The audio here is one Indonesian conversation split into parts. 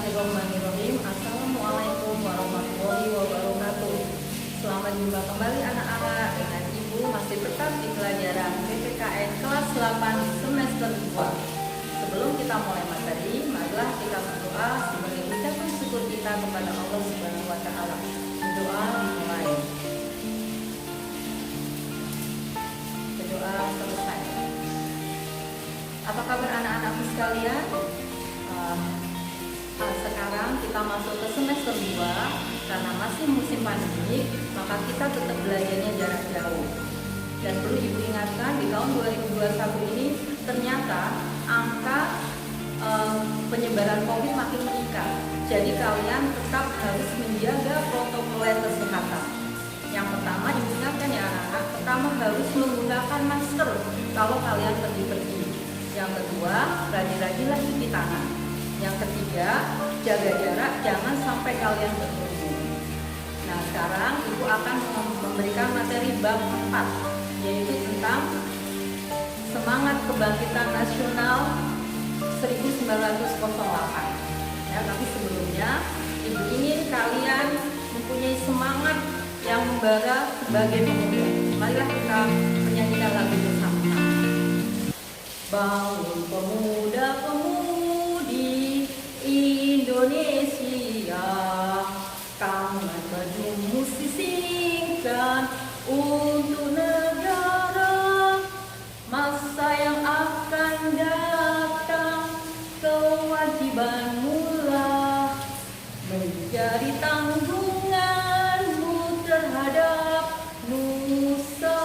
Bismillahirrahmanirrahim. Assalamualaikum warahmatullahi wabarakatuh. Selamat jumpa kembali anak-anak dengan Ibu masih tetap di pelajaran PPKN kelas 8 semester 2. Sebelum kita mulai materi, marilah kita berdoa sebagai ucapan syukur kita kepada Allah Subhanahu wa taala. Doa dimulai. Berdoa selesai. Apa kabar anak-anakku sekalian? Sekarang kita masuk ke semester 2. Karena masih musim pandemi, maka kita tetap belajarnya jarak jauh. Dan perlu Ibu ingatkan, di tahun 2021 ini ternyata angka penyebaran COVID makin meningkat. Jadi kalian tetap harus menjaga protokol kesehatan. Yang pertama, Ibu ingatkan ya anak-anak, pertama harus menggunakan masker kalau kalian pergi-pergi. Yang kedua, rajin-rajinlah cuci tangan. Yang ketiga, jaga jarak, jangan sampai kalian berkerumun. Nah, sekarang Ibu akan memberikan materi bab 4, yaitu tentang semangat kebangkitan nasional 1908. Ya, tapi sebelumnya Ibu ingin kalian mempunyai semangat yang membara sebagai pemuda. Marilah kita menyanyikan lagu bersama-sama. Bangun pemuda-pemudi Indonesia, tangan bajumu sisingkan untuk negara. Masa yang akan datang, kewajibanmu lah menjadi tanggunganmu terhadap nusa,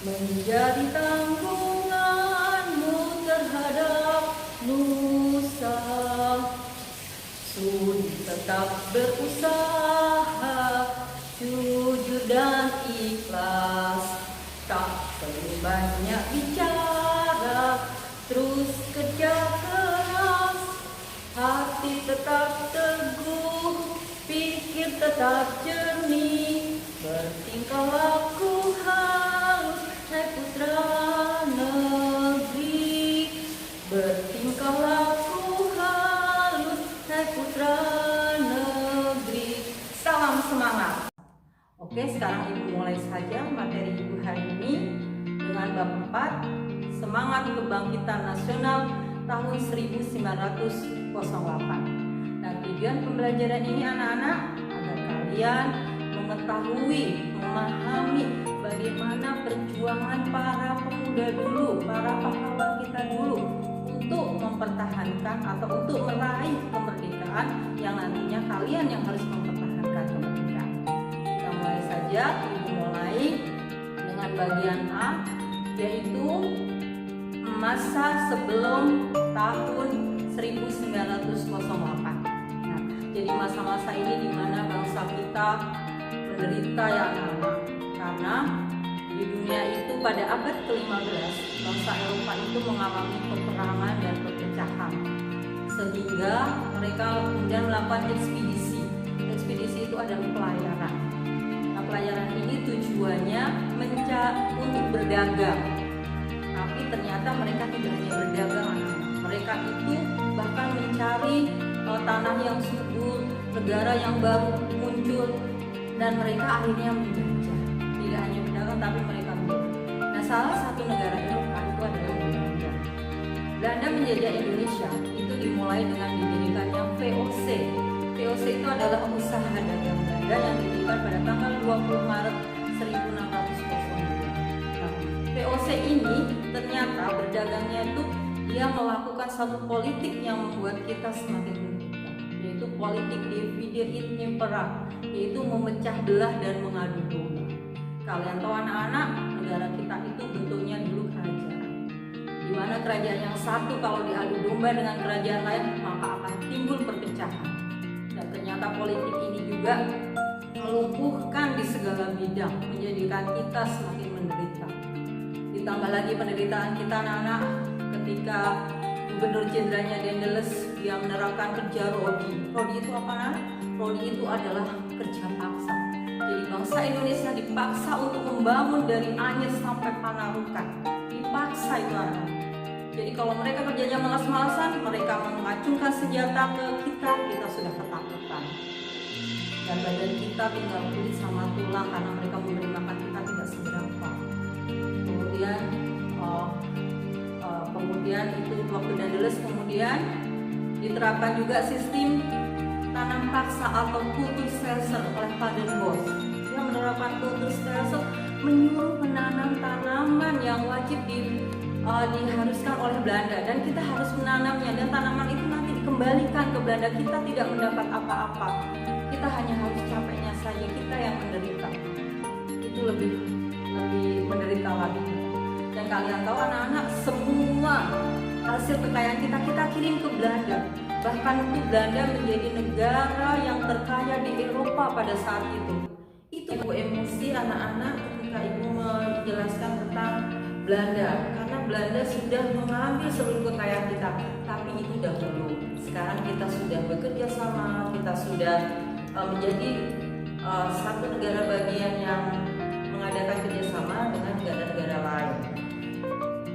menjadi tanggunganmu terhadap nusa. Sudi tetap berusaha, jujur dan ikhlas, tak perlu banyak bicara, terus kerja keras. Hati tetap teguh, pikir tetap jernih, bertingkah laku halus, hai putra negeri. Bertingkah laku halus, hai putra negeri. Salam semangat. Oke, sekarang Ibu mulai saja materi Ibu hari ini dengan bab 4, semangat kebangkitan nasional tahun 1908. Dan tujuan pembelajaran ini anak-anak agar kalian mengetahui, memahami bagaimana perjuangan para pemuda dulu, para pahlawan kita dulu untuk mempertahankan atau untuk meraih kemerdekaan yang nantinya kalian yang harus mempertahankan kemerdekaan. Kita mulai saja, Ibu mulai dengan bagian A, yaitu masa sebelum tahun 1908. Nah, jadi masa-masa ini di mana bangsa kita menderita ya anak-anak. Karena di dunia itu pada abad ke-15 bangsa Eropa itu mengalami peperangan dan perpecahan, sehingga mereka kemudian melakukan ekspedisi. Ekspedisi itu adalah pelayaran. Nah, pelayaran ini tujuannya untuk berdagang. Tapi ternyata mereka tidak hanya berdagang, mereka itu bahkan mencari tanah yang subur, negara yang baru muncul, dan mereka akhirnya menjajah. Tidak hanya berdagang, tapi mereka menjajah. Nah, salah satu negara Eropa itu adalah Belanda. Belanda menjajah Indonesia itu dimulai dengan didirikannya VOC. VOC itu adalah usaha dagang Belanda yang didirikan pada tanggal 20 Maret 1602. Nah, VOC ini ternyata berdagangnya itu dia melakukan satu politik yang membuat kita semakin menderita, yaitu politik divide et impera, yaitu memecah belah dan mengadu domba. Kalian tahu anak-anak, negara kita itu bentuknya dulu kerajaan, di mana kerajaan yang satu kalau diadu domba dengan kerajaan lain maka akan timbul perpecahan. Dan ternyata politik ini juga melumpuhkan di segala bidang, menjadikan kita semakin menderita. Ditambah lagi penderitaan kita anak-anak ketika Gubernur Jenderalnya Daendels dia menerapkan kerja Rodi. Rodi itu apa anak? Rodi itu adalah kerja paksa. Jadi bangsa Indonesia dipaksa untuk membangun dari Anyer sampai Panarukan. Dipaksa itu anak. Jadi kalau mereka kerjanya malas-malasan, mereka mengacungkan senjata ke kita, kita sudah ketakutan. Dan badan kita tinggal kulit sama tulang karena mereka memberi makan kita tidak seberapa. Kemudian itu waktu Daedalus, kemudian diterapkan juga sistem tanam paksa atau Kulturstelsel oleh Paderborn. Dia menerapkan Kulturstelsel, menyuruh menanam tanaman yang wajib diharuskan oleh Belanda, dan kita harus menanamnya, dan tanaman itu nanti dikembalikan ke Belanda. Kita tidak mendapat apa-apa, kita hanya harus capeknya saja, kita yang menderita. Itu lebih menderita lagi. Dan kalian tahu anak-anak, semua hasil kekayaan kita kirim ke Belanda. Bahkan itu Belanda menjadi negara yang terkaya di Eropa pada saat itu. Itu ibu emosi anak-anak ketika ibu menjelaskan tentang Belanda, karena Belanda sudah mengambil seluruh kekayaan kita. Tapi itu dahulu. Sekarang kita sudah bekerja sama, kita sudah menjadi satu negara bagian yang mengadakan kerjasama dengan negara-negara lain.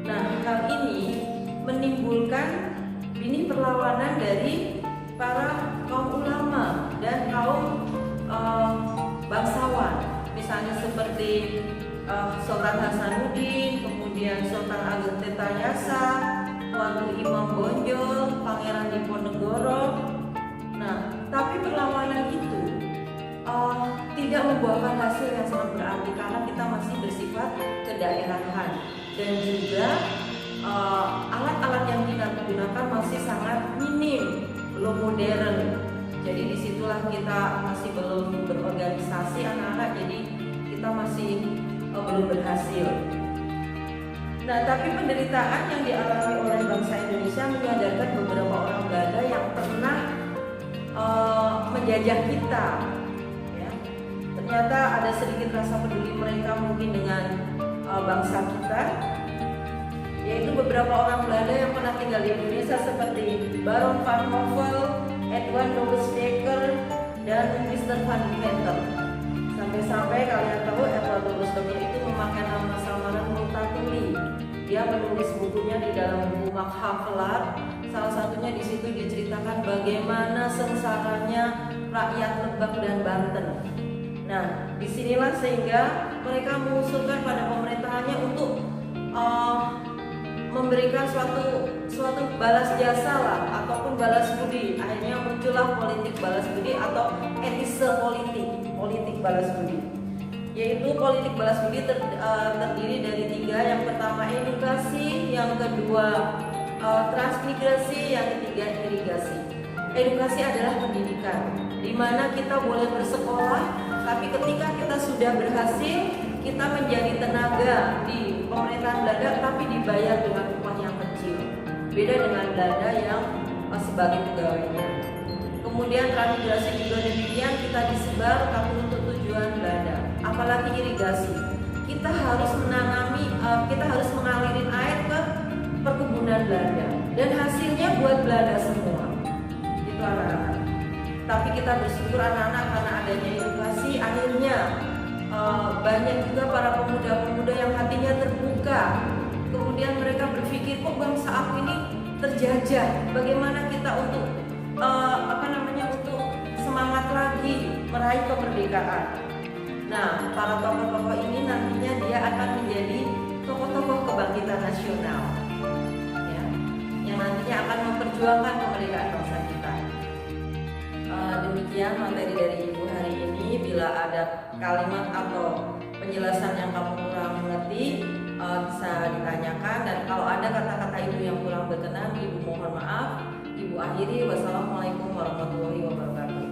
Nah, hal ini menimbulkan ini perlawanan dari para kaum ulama dan kaum bangsawan, misalnya seperti Sultan Hasanuddin, kemudian Sultan Agung Tirtayasa, Tuanku Imam Bonjol, Pangeran Diponegoro. Nah, tapi perlawanan itu tidak membuahkan hasil yang sangat berarti karena kita masih bersifat kedaerahan, dan juga alat-alat yang kita gunakan masih sangat minim, belum modern. Jadi disitulah kita masih belum berorganisasi anak-anak, jadi kita masih belum berhasil. Nah, tapi penderitaan yang dialami oleh bangsa Indonesia menyadarkan beberapa orang Belanda yang pernah menjajah kita. Ya. Ternyata ada sedikit rasa peduli mereka mungkin dengan bangsa kita, yaitu beberapa orang Belanda yang pernah tinggal di Indonesia seperti Baron van Hove, Edwin Dobesdekker, dan Mr. van Meter. Sampai-sampai kalian tahu Edwin Dobesdekker itu memakai nama samaran Multatuli. Dia menulis bukunya di dalam buku Machiavelli. Salah satunya di situ diceritakan bagaimana sengsaranya rakyat Lebak dan Banten. Nah, disinilah sehingga mereka mengusulkan pada pemerintahannya untuk memberikan suatu balas jasa lah, ataupun balas budi. Akhirnya muncullah politik balas budi atau etise politik balas budi. Yaitu politik balas budi terdiri dari 3. Yang pertama edukasi, yang kedua transmigrasi, yang ketiga irigasi. Edukasi adalah pendidikan, di mana kita boleh bersekolah, tapi ketika kita sudah berhasil, kita menjadi tenaga di pemerintahan Belanda, tapi dibayar dengan upah yang kecil. Beda dengan Belanda yang sebagai pegawainya. Kemudian transmigrasi juga demikian, kita disebar tapi untuk tujuan Belanda. Apalagi irigasi, kita harus kita harus mengaliri air ke perkebunan Belanda, dan hasilnya buat Belanda semua. Itu anak-anak. Tapi kita bersyukur anak-anak, karena adanya edukasi, akhirnya banyak juga para pemuda-pemuda yang hatinya terbuka. Kemudian mereka berpikir, kok bangsa aku ini terjajah, bagaimana kita untuk untuk semangat lagi meraih kemerdekaan. Nah, para tokoh-tokoh ini nantinya dia akan menjadi tokoh-tokoh kebangkitan nasional, ya, yang nantinya akan memperjuangkan kemerdekaan bangsa kita. Demikian materi dari Ibu hari ini. Bila ada kalimat atau penjelasan yang kamu kurang mengerti, bisa ditanyakan, dan kalau ada kata-kata Ibu yang kurang berkenan, Ibu mohon maaf. Ibu akhiri, wassalamualaikum warahmatullahi wabarakatuh.